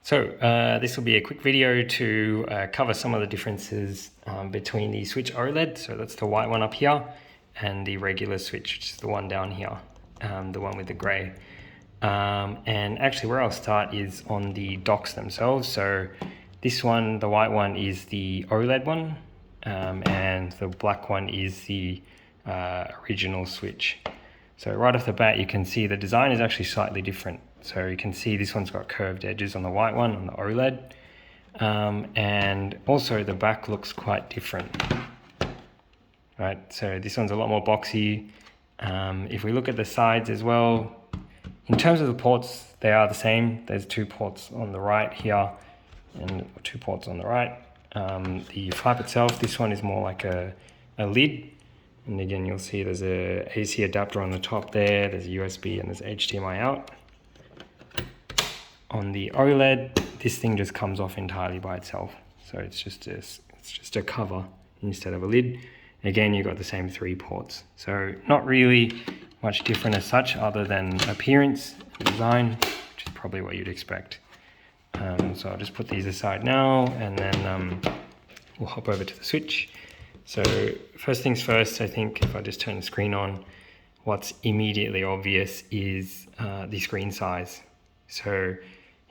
This will be a quick video to cover some of the differences between the Switch OLED, so that's the white one up here, and the regular Switch, which is the one down here, the one with the grey. And actually where I'll start is on the docks themselves. So this one, the white one, is the OLED one, and the black one is the original Switch. So right off the bat, you can see the design is actually slightly different. So you can see this one's got curved edges on the white one, on the OLED. And also the back looks quite different. Right, so this one's a lot more boxy. If we look at the sides as well, in terms of the ports, they are the same. There's 2 ports on the right here and 2 ports on the right. The flap itself, this one is more like a lid. And again, you'll see there's a AC adapter on the top there, there's a USB and there's HDMI out. On the OLED, this thing just comes off entirely by itself. So it's just a cover instead of a lid. Again, you've got the same 3 ports. So not really much different as such other than appearance and design, which is probably what you'd expect. So I'll just put these aside now and then we'll hop over to the Switch. So first things first, I think if I just turn the screen on, what's immediately obvious is the screen size. So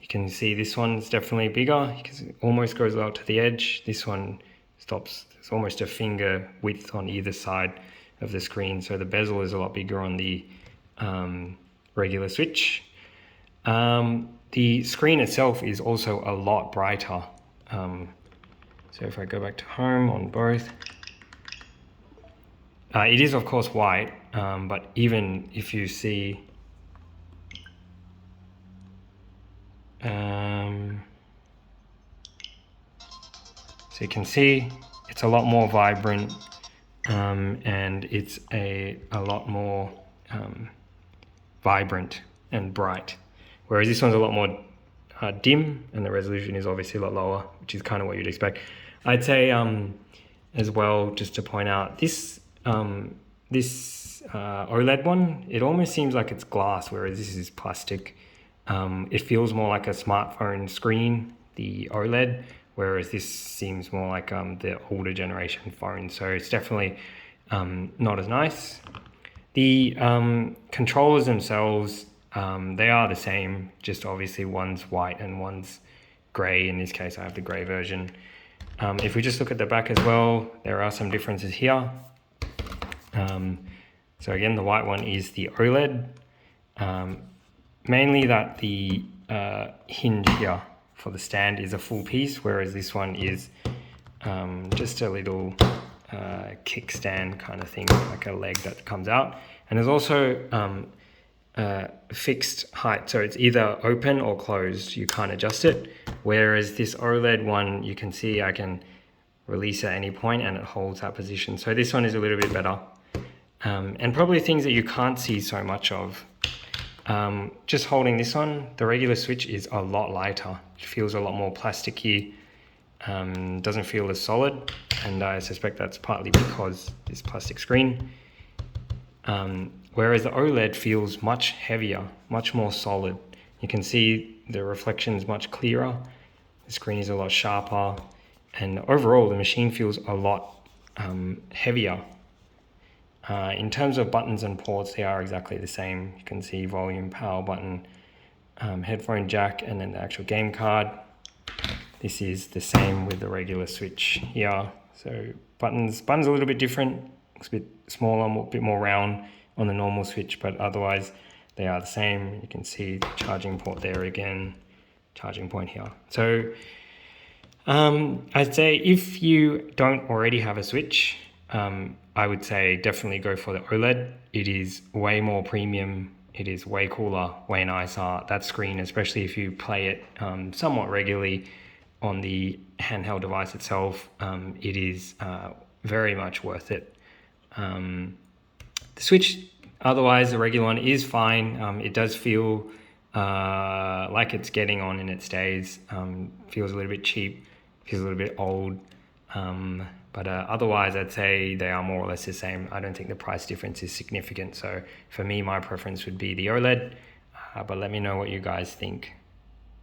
you can see this one's definitely bigger because it almost goes out to the edge. This one stops, it's almost a finger width on either side of the screen. So the bezel is a lot bigger on the regular Switch. The screen itself is also a lot brighter. So if I go back to home on both, it is of course white, but even if you see, so you can see it's a lot more vibrant, and it's a lot more vibrant and bright, whereas this one's a lot more dim, and the resolution is obviously a lot lower, which is kind of what you'd expect. I'd say as well, just to point out, this OLED one, it almost seems like it's glass, whereas this is plastic. It feels more like a smartphone screen, the OLED, whereas this seems more like the older generation phone. So it's definitely not as nice. The controllers themselves, they are the same, just obviously one's white and one's grey. In this case, I have the grey version. If we just look at the back as well, there are some differences here. So again, the white one is the OLED. Mainly that the hinge here for the stand is a full piece, whereas this one is just a little kickstand kind of thing, like a leg that comes out. And there's also fixed height, so it's either open or closed. You can't adjust it. Whereas this OLED one, you can see I can release at any point and it holds that position. So this one is a little bit better. And probably things that you can't see so much of. Just holding this one, the regular Switch is a lot lighter. It feels a lot more plasticky, doesn't feel as solid, and I suspect that's partly because this plastic screen. Whereas the OLED feels much heavier, much more solid. You can see the reflections much clearer, the screen is a lot sharper, and overall the machine feels a lot heavier. In terms of buttons and ports, they are exactly the same. You can see volume, power button, headphone jack, and then the actual game card. This is the same with the regular Switch here. So buttons a little bit different. Looks a bit smaller, a bit more round on the normal Switch, but otherwise they are the same. You can see the charging port there again, charging point here. So I'd say if you don't already have a Switch, I would say definitely go for the OLED. It is way more premium. It is way cooler, way nicer. That screen, especially if you play it somewhat regularly on the handheld device itself, it is very much worth it. The Switch, otherwise, the regular one is fine. It does feel like it's getting on in its days. Feels a little bit cheap, feels a little bit old. But otherwise, I'd say they are more or less the same. I don't think the price difference is significant. So for me, my preference would be the OLED. But let me know what you guys think.